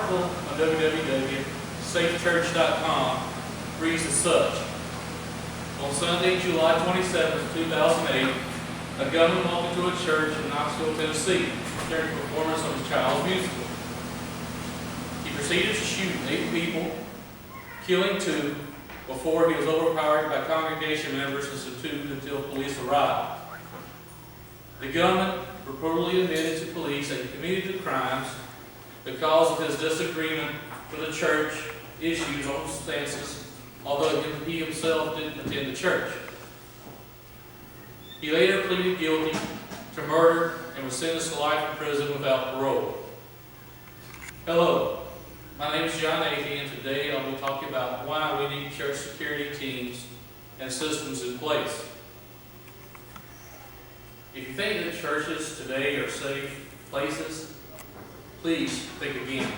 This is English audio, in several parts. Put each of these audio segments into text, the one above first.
article on www.safechurch.com reads as such. On Sunday, July 27, 2008, a gunman walked into a church in Knoxville, Tennessee during a performance of his child's musical. He proceeded to shoot 8 people, killing 2, before he was overpowered by congregation members and subdued until police arrived. The gunman reportedly admitted to police that he committed the crimes because of his disagreement with the church issues or circumstances, although he himself didn't attend the church. He later pleaded guilty to murder and was sentenced to life in prison without parole. Hello, my name is John Athey, and today I'll be talking about why we need church security teams and systems in place. If you think that churches today are safe places, please think again.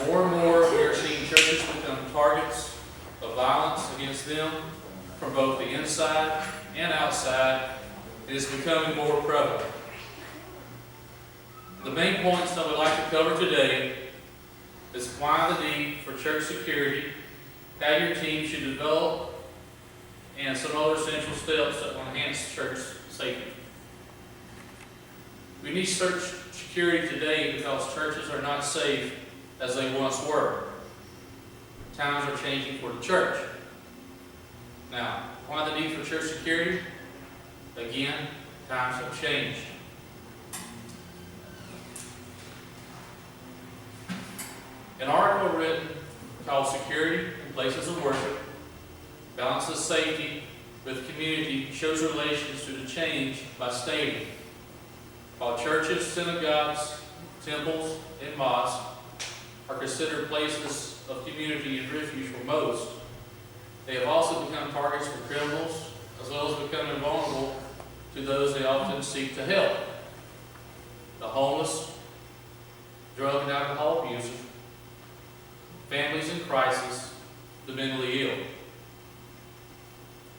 More and more we are seeing churches become targets of violence against them from both the inside and outside. It is becoming more prevalent. The main points I would like to cover today is why the need for church security, how your team should develop, and some other essential steps that will enhance church safety. We need church security today because churches are not safe as they once were. Times are changing for the church. Now, why the need for church security? Again, times have changed. An article written called Security in Places of Worship balances safety with community, shows relations to the change by stating, while churches, synagogues, temples, and mosques are considered places of community and refuge for most, they have also become targets for criminals, as well as becoming vulnerable to those they often seek to help: the homeless, drug and alcohol abusers, families in crisis, the mentally ill.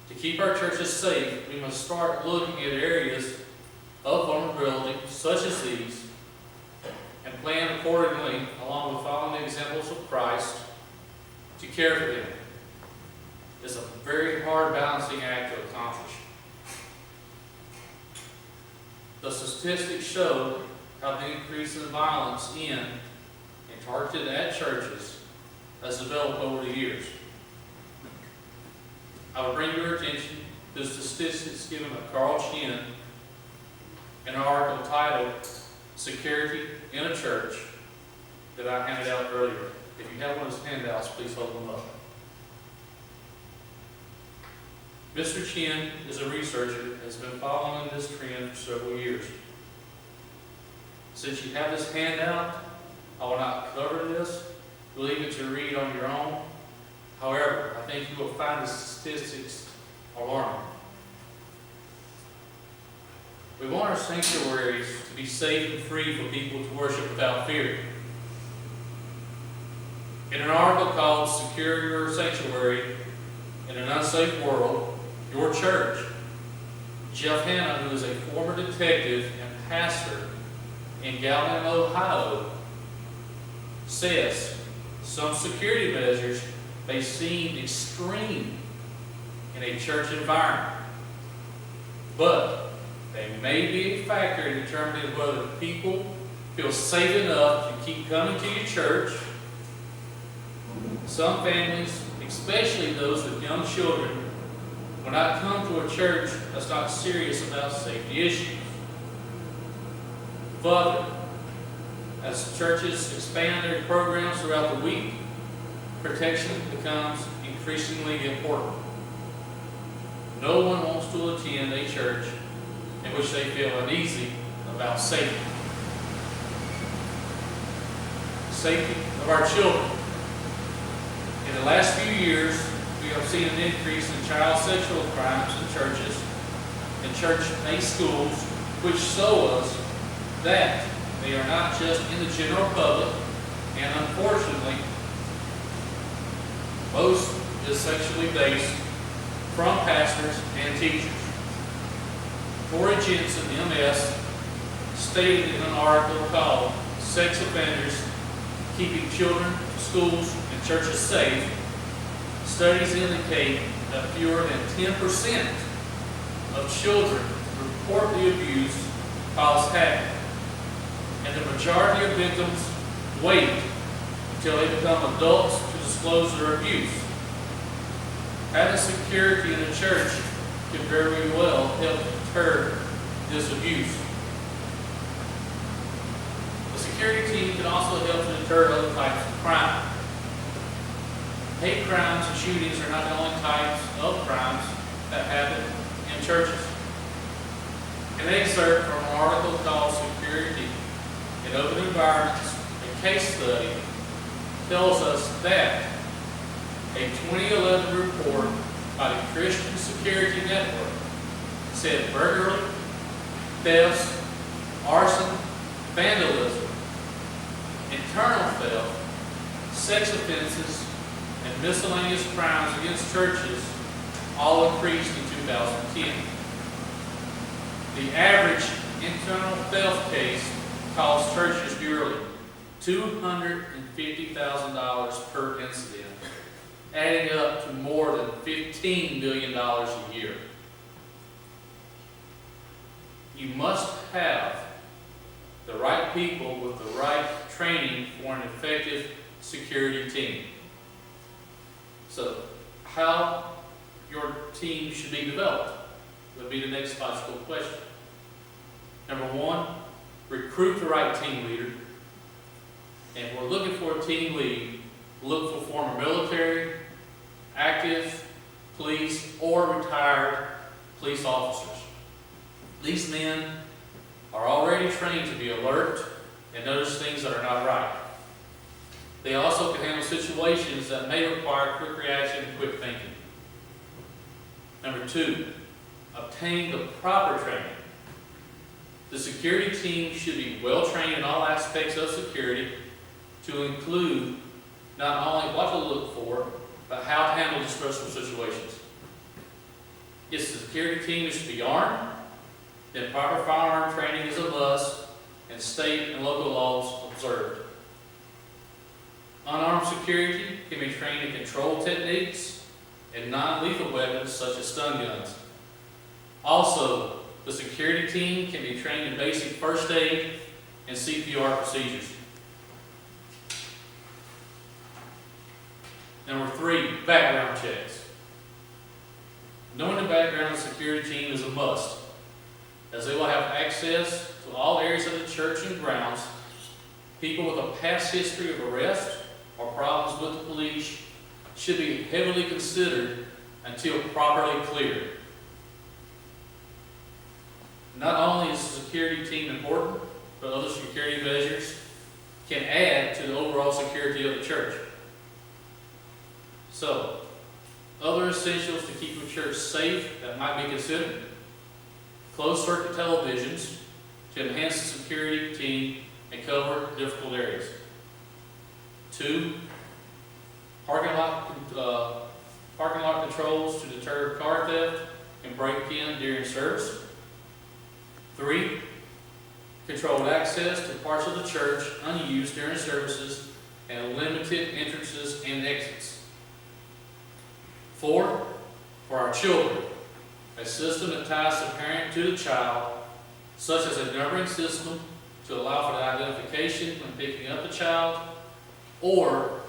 To keep our churches safe, we must start looking at areas of vulnerability such as these and plan accordingly, along with following the examples of Christ, to care for them. It's a very hard balancing act to accomplish. The statistics show how the increase in violence in and targeted at churches has developed over the years. I would bring your attention to the statistics given by Carl Chin in an article titled Security in a Church that I handed out earlier. If you have one of his handouts, please hold them up. Mr. Chin is a researcher that has been following this trend for several years. Since you have this handout, I will not cover this. We'll leave it to read on your own. However, I think you will find the statistics alarming. We want our sanctuaries to be safe and free for people to worship without fear. In an article called Secure Your Sanctuary in an Unsafe World, Your Church, Jeff Hanna, who is a former detective and pastor in Gallatin, Ohio, says some security measures may seem extreme in a church environment, but they may be a factor in determining whether people feel safe enough to keep coming to your church. Some families, especially those with young children, will not come to a church that's not serious about safety issues. Further, as churches expand their programs throughout the week, protection becomes increasingly important. No one wants to attend a church in which they feel uneasy about safety. Safety of our children. In the last few years, we have seen an increase in child sexual crimes in churches and church-based schools, which show us that they are not just in the general public, and unfortunately, most is sexually based from pastors and teachers. Corey Jensen, MS, stated in an article called Sex Offenders keeping children, schools, and churches safe, studies indicate that fewer than 10% of children report the abuse caused havoc, and the majority of victims wait until they become adults to disclose their abuse. Having security in the church can very well help deter this abuse. The security team can also help to deter other types of crime. Hate crimes and shootings are not the only types of crimes that happen in churches. An excerpt from an article called Security in Open Environments, a case study, tells us that a 2011 report by the Christian Security Network said burglary, thefts, arson, vandalism, internal theft, sex offenses, and miscellaneous crimes against churches all increased in 2010. The average internal theft case costs churches yearly $250,000 per incident, adding up to more than $15 million a year. You must have the right people with the right training for an effective security team. So, how your team should be developed would be the next logical question. Number one, recruit the right team leader. And if we're looking for a team lead, look for former military, active police, or retired police officers. These men are already trained to be alert and notice things that are not right. They also can handle situations that may require quick reaction and quick thinking. Number two, obtain the proper training. The security team should be well trained in all aspects of security, to include not only what to look for, but how to handle stressful situations. Yes, the security team is to be armed, then proper firearm training is a must, and state and local laws observed. Unarmed security can be trained in control techniques and non-lethal weapons such as stun guns. Also, the security team can be trained in basic first aid and CPR procedures. Number three, background checks. Knowing the background of the security team is a must, as they will have access to all areas of the church and grounds. People with a past history of arrest or problems with the police should be heavily considered until properly cleared. Not only is the security team important, but other security measures can add to the overall security of the church. So, other essentials to keep your church safe that might be considered: closed circuit televisions to enhance the security team and cover difficult areas. 2, parking lot controls to deter car theft and break-in during service. 3, controlled access to parts of the church unused during services and limited entrances and exits. 4, for our children, a system that ties the parent to the child, such as a numbering system to allow for the identification when picking up the child or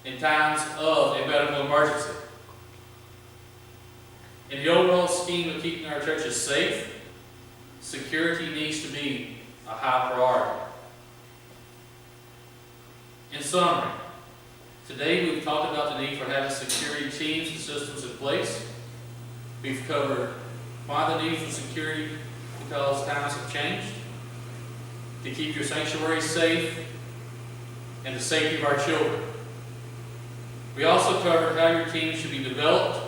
in times of a medical emergency. In the overall scheme of keeping our churches safe, security needs to be a high priority. In summary, today we've talked about the need for having security teams and systems in place. We've covered why the need for security, because times have changed, to keep your sanctuary safe, and the safety of our children. We also covered how your team should be developed,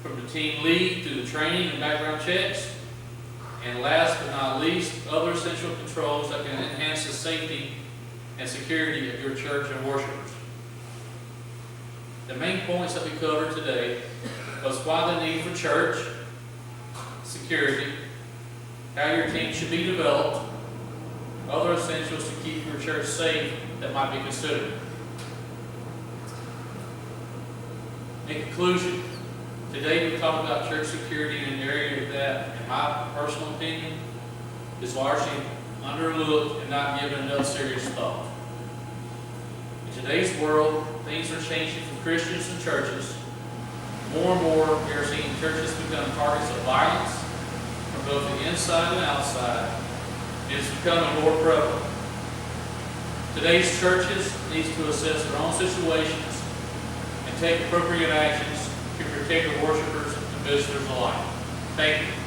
from the team lead through the training and background checks, and last but not least, other essential controls that can enhance the safety and security of your church and worshipers. The main points that we covered today was why the need for church security, how your team should be developed, other essentials to keep your church safe that might be considered. In conclusion, today we talked about church security in an area that, in my personal opinion, is largely underlooked and not given enough serious thought. In today's world, things are changing for Christians and churches. More and more, we are seeing churches become targets of violence from both the inside and outside. It is becoming more prevalent. Today's churches need to assess their own situations and take appropriate actions to protect their worshipers and visitors alike. Thank you.